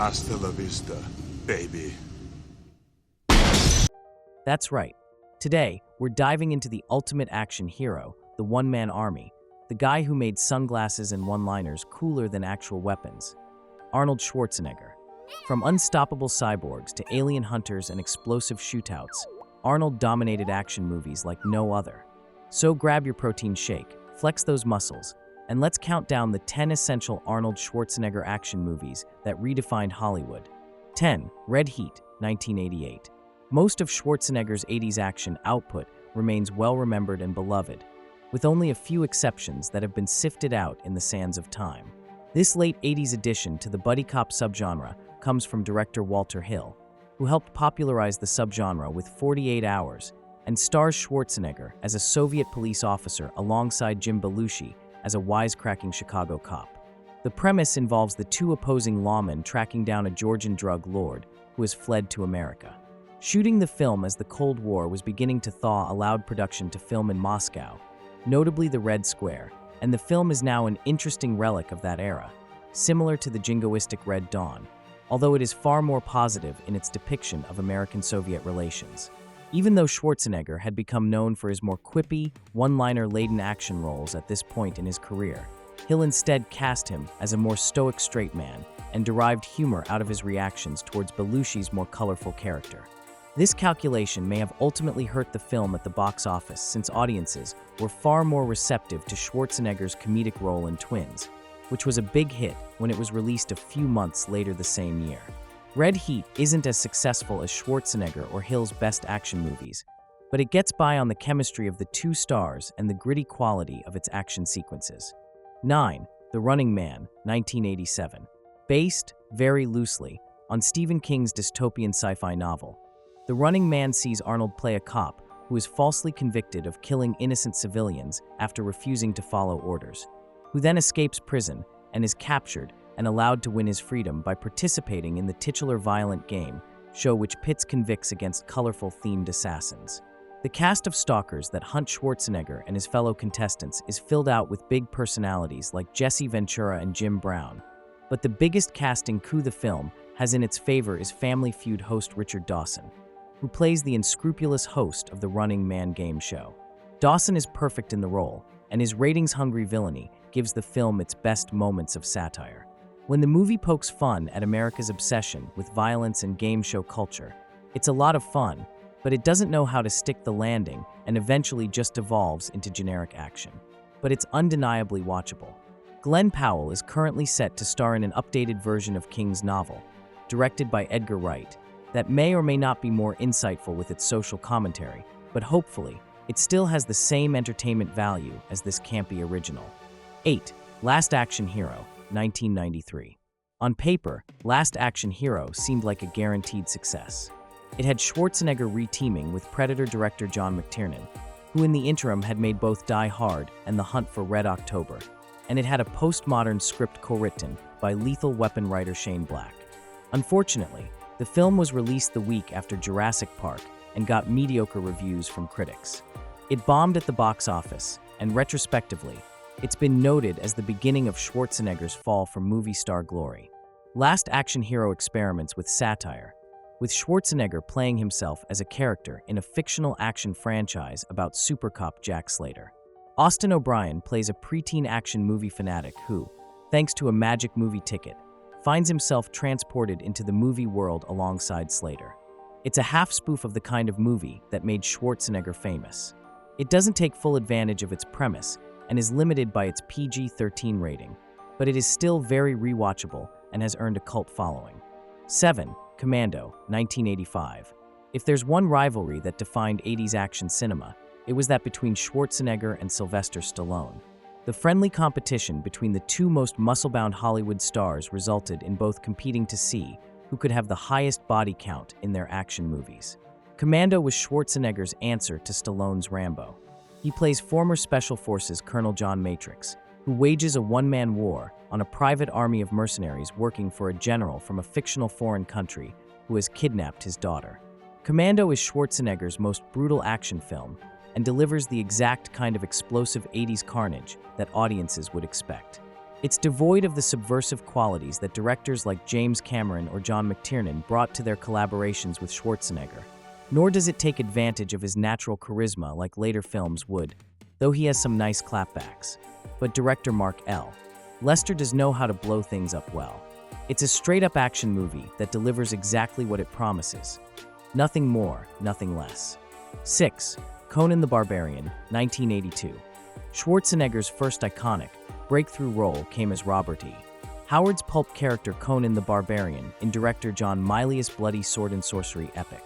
Hasta la vista, baby. That's right. Today, we're diving into the ultimate action hero, the one-man army, the guy who made sunglasses and one-liners cooler than actual weapons, Arnold Schwarzenegger. From unstoppable cyborgs to alien hunters and explosive shootouts, Arnold dominated action movies like no other. So grab your protein shake, flex those muscles, and let's count down the 10 essential Arnold Schwarzenegger action movies that redefined Hollywood. 10. Red Heat, 1988. Most of Schwarzenegger's 80s action output remains well-remembered and beloved, with only a few exceptions that have been sifted out in the sands of time. This late 80s addition to the buddy cop subgenre comes from director Walter Hill, who helped popularize the subgenre with 48 Hours and stars Schwarzenegger as a Soviet police officer alongside Jim Belushi as a wisecracking Chicago cop. The premise involves the two opposing lawmen tracking down a Georgian drug lord who has fled to America. Shooting the film as the Cold War was beginning to thaw allowed production to film in Moscow, notably the Red Square, and the film is now an interesting relic of that era, similar to the jingoistic Red Dawn, although it is far more positive in its depiction of American-Soviet relations. Even though Schwarzenegger had become known for his more quippy, one-liner-laden action roles at this point in his career, Hill instead cast him as a more stoic straight man and derived humor out of his reactions towards Belushi's more colorful character. This calculation may have ultimately hurt the film at the box office since audiences were far more receptive to Schwarzenegger's comedic role in Twins, which was a big hit when it was released a few months later the same year. Red Heat isn't as successful as Schwarzenegger or Hill's best action movies, but it gets by on the chemistry of the two stars and the gritty quality of its action sequences. 9. The Running Man, 1987. Based, very loosely, on Stephen King's dystopian sci-fi novel, The Running Man sees Arnold play a cop who is falsely convicted of killing innocent civilians after refusing to follow orders, who then escapes prison and is captured and allowed to win his freedom by participating in the titular violent game show which pits convicts against colorful themed assassins. The cast of stalkers that hunt Schwarzenegger and his fellow contestants is filled out with big personalities like Jesse Ventura and Jim Brown, but the biggest casting coup the film has in its favor is Family Feud host Richard Dawson, who plays the unscrupulous host of the Running Man game show. Dawson is perfect in the role, and his ratings-hungry villainy gives the film its best moments of satire. When the movie pokes fun at America's obsession with violence and game show culture, it's a lot of fun, but it doesn't know how to stick the landing and eventually just devolves into generic action. But it's undeniably watchable. Glenn Powell is currently set to star in an updated version of King's novel, directed by Edgar Wright, that may or may not be more insightful with its social commentary, but hopefully, it still has the same entertainment value as this campy original. 8. Last Action Hero, 1993. On paper, Last Action Hero seemed like a guaranteed success. It had Schwarzenegger re-teaming with Predator director John McTiernan, who in the interim had made both Die Hard and The Hunt for Red October, and it had a postmodern script co-written by Lethal Weapon writer Shane Black. Unfortunately, the film was released the week after Jurassic Park and got mediocre reviews from critics. It bombed at the box office, and retrospectively, it's been noted as the beginning of Schwarzenegger's fall from movie star glory. Last Action Hero experiments with satire, with Schwarzenegger playing himself as a character in a fictional action franchise about supercop Jack Slater. Austin O'Brien plays a preteen action movie fanatic who, thanks to a magic movie ticket, finds himself transported into the movie world alongside Slater. It's a half-spoof of the kind of movie that made Schwarzenegger famous. It doesn't take full advantage of its premise and is limited by its PG-13 rating, but it is still very rewatchable and has earned a cult following. 7. Commando, 1985. If there's one rivalry that defined 80s action cinema, it was that between Schwarzenegger and Sylvester Stallone. The friendly competition between the two most muscle-bound Hollywood stars resulted in both competing to see who could have the highest body count in their action movies. Commando was Schwarzenegger's answer to Stallone's Rambo. He plays former Special Forces Colonel John Matrix, who wages a one-man war on a private army of mercenaries working for a general from a fictional foreign country who has kidnapped his daughter. Commando is Schwarzenegger's most brutal action film and delivers the exact kind of explosive 80s carnage that audiences would expect. It's devoid of the subversive qualities that directors like James Cameron or John McTiernan brought to their collaborations with Schwarzenegger. Nor does it take advantage of his natural charisma like later films would, though he has some nice clapbacks. But director Mark L. Lester does know how to blow things up well. It's a straight-up action movie that delivers exactly what it promises. Nothing more, nothing less. 6. Conan the Barbarian, 1982. Schwarzenegger's first iconic, breakthrough role came as Robert E. Howard's pulp character Conan the Barbarian in director John Milius' bloody sword and sorcery epic.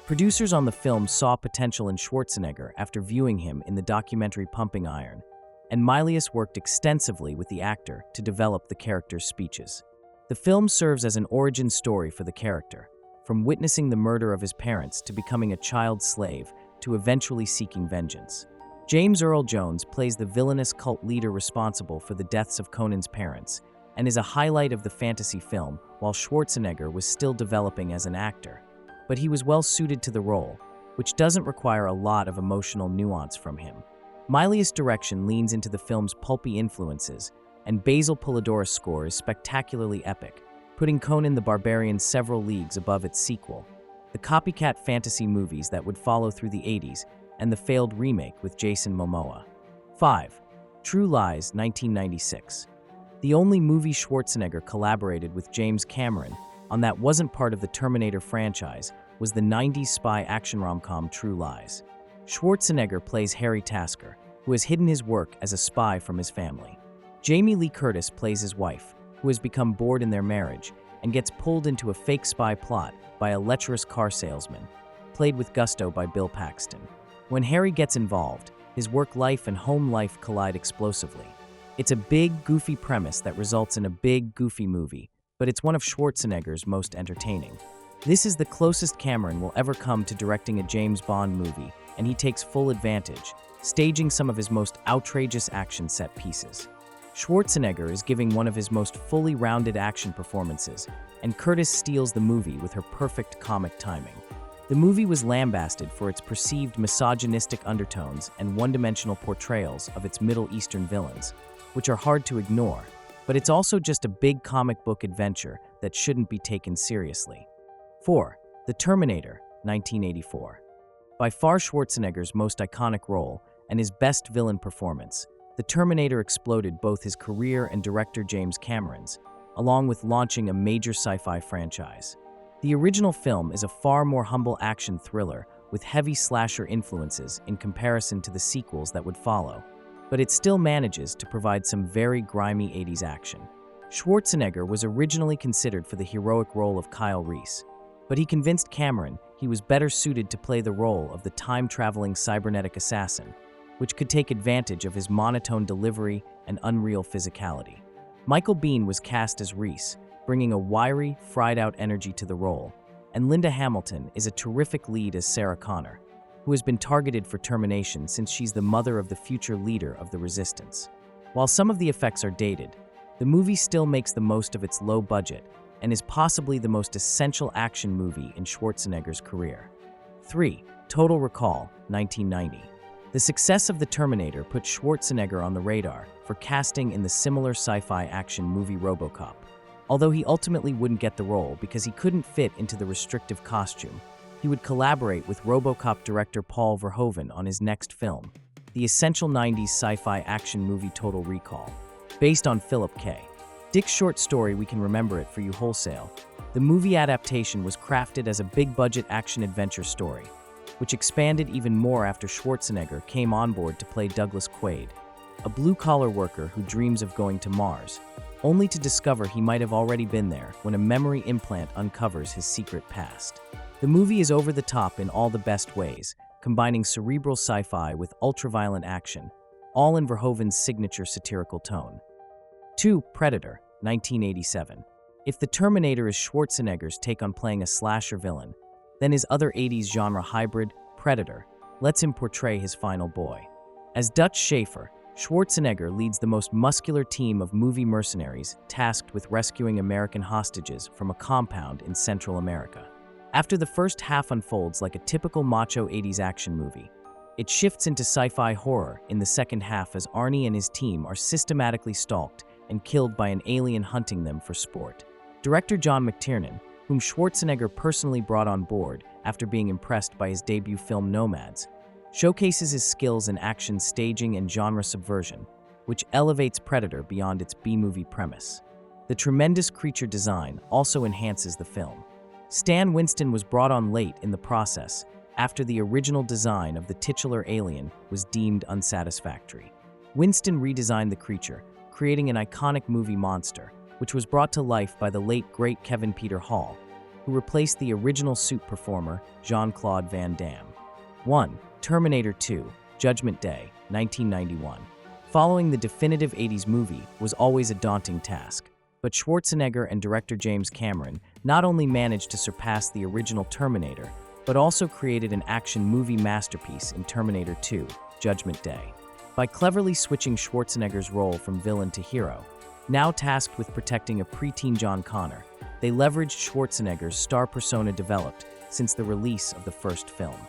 Producers on the film saw potential in Schwarzenegger after viewing him in the documentary Pumping Iron, and Milius worked extensively with the actor to develop the character's speeches. The film serves as an origin story for the character, from witnessing the murder of his parents to becoming a child slave to eventually seeking vengeance. James Earl Jones plays the villainous cult leader responsible for the deaths of Conan's parents and is a highlight of the fantasy film while Schwarzenegger was still developing as an actor. But he was well suited to the role, which doesn't require a lot of emotional nuance from him. Milius' direction leans into the film's pulpy influences, and Basil Polidoris' score is spectacularly epic, putting Conan the Barbarian several leagues above its sequel, the copycat fantasy movies that would follow through the 80s, and the failed remake with Jason Momoa. 5. True Lies, 1996. The only movie Schwarzenegger collaborated with James Cameron on that wasn't part of the Terminator franchise was the 90s spy action rom-com True Lies. Schwarzenegger plays Harry Tasker, who has hidden his work as a spy from his family. Jamie Lee Curtis plays his wife, who has become bored in their marriage and gets pulled into a fake spy plot by a lecherous car salesman, played with gusto by Bill Paxton. When Harry gets involved, his work life and home life collide explosively. It's a big, goofy premise that results in a big, goofy movie, but it's one of Schwarzenegger's most entertaining. This is the closest Cameron will ever come to directing a James Bond movie, and he takes full advantage, staging some of his most outrageous action set pieces. Schwarzenegger is giving one of his most fully rounded action performances, and Curtis steals the movie with her perfect comic timing. The movie was lambasted for its perceived misogynistic undertones and one-dimensional portrayals of its Middle Eastern villains, which are hard to ignore, but it's also just a big comic book adventure that shouldn't be taken seriously. 4. The Terminator, 1984. By far Schwarzenegger's most iconic role and his best villain performance, The Terminator exploded both his career and director James Cameron's, along with launching a major sci-fi franchise. The original film is a far more humble action thriller with heavy slasher influences in comparison to the sequels that would follow, but it still manages to provide some very grimy 80s action. Schwarzenegger was originally considered for the heroic role of Kyle Reese, but he convinced Cameron he was better suited to play the role of the time-traveling cybernetic assassin, which could take advantage of his monotone delivery and unreal physicality. Michael Biehn was cast as Reese, bringing a wiry, fried-out energy to the role, and Linda Hamilton is a terrific lead as Sarah Connor, who has been targeted for termination since she's the mother of the future leader of the Resistance. While some of the effects are dated, the movie still makes the most of its low budget and is possibly the most essential action movie in Schwarzenegger's career. 3. Total Recall, 1990. The success of The Terminator put Schwarzenegger on the radar for casting in the similar sci-fi action movie RoboCop, although he ultimately wouldn't get the role because he couldn't fit into the restrictive costume. He would collaborate with RoboCop director Paul Verhoeven on his next film, the essential 90s sci-fi action movie Total Recall, based on Philip K. Dick's short story We Can Remember It For You Wholesale. The movie adaptation was crafted as a big-budget action-adventure story, which expanded even more after Schwarzenegger came on board to play Douglas Quaid, a blue-collar worker who dreams of going to Mars, only to discover he might have already been there when a memory implant uncovers his secret past. The movie is over the top in all the best ways, combining cerebral sci-fi with ultra-violent action, all in Verhoeven's signature satirical tone. 2. Predator, 1987. If The Terminator is Schwarzenegger's take on playing a slasher villain, then his other 80s genre hybrid, Predator, lets him portray his final boy. As Dutch Schaefer, Schwarzenegger leads the most muscular team of movie mercenaries tasked with rescuing American hostages from a compound in Central America. After the first half unfolds like a typical macho 80s action movie, it shifts into sci-fi horror in the second half as Arnie and his team are systematically stalked and killed by an alien hunting them for sport. Director John McTiernan, whom Schwarzenegger personally brought on board after being impressed by his debut film Nomads, showcases his skills in action staging and genre subversion, which elevates Predator beyond its B-movie premise. The tremendous creature design also enhances the film. Stan Winston was brought on late in the process after the original design of the titular alien was deemed unsatisfactory. Winston redesigned the creature, creating an iconic movie monster, which was brought to life by the late great Kevin Peter Hall, who replaced the original suit performer Jean-Claude Van Damme. 1. Terminator 2, Judgment Day, 1991. Following the definitive 80s movie was always a daunting task, but Schwarzenegger and director James Cameron not only managed to surpass the original Terminator, but also created an action movie masterpiece in Terminator 2, Judgment Day. By cleverly switching Schwarzenegger's role from villain to hero, now tasked with protecting a preteen John Connor, they leveraged Schwarzenegger's star persona developed since the release of the first film.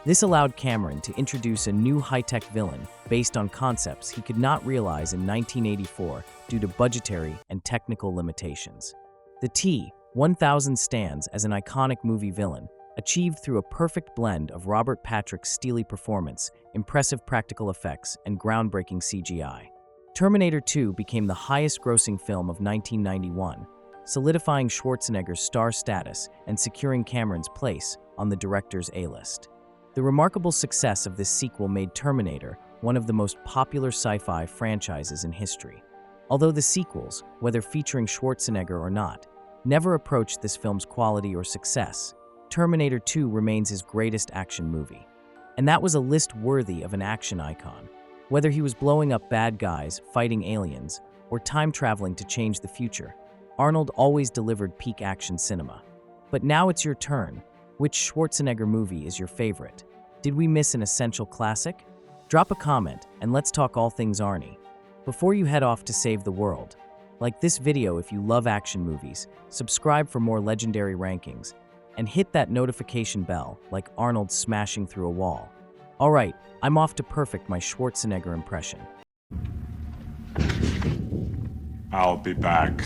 This allowed Cameron to introduce a new high-tech villain based on concepts he could not realize in 1984 due to budgetary and technical limitations. The T-1000 stands as an iconic movie villain, achieved through a perfect blend of Robert Patrick's steely performance, impressive practical effects, and groundbreaking CGI. Terminator 2 became the highest-grossing film of 1991, solidifying Schwarzenegger's star status and securing Cameron's place on the director's A-list. The remarkable success of this sequel made Terminator one of the most popular sci-fi franchises in history. Although the sequels, whether featuring Schwarzenegger or not, never approached this film's quality or success, Terminator 2 remains his greatest action movie. And that was a list worthy of an action icon. Whether he was blowing up bad guys, fighting aliens, or time-traveling to change the future, Arnold always delivered peak action cinema. But now it's your turn. Which Schwarzenegger movie is your favorite? Did we miss an essential classic? Drop a comment and let's talk all things Arnie. Before you head off to save the world, like this video if you love action movies, subscribe for more legendary rankings, and hit that notification bell like Arnold smashing through a wall. Alright, I'm off to perfect my Schwarzenegger impression. I'll be back.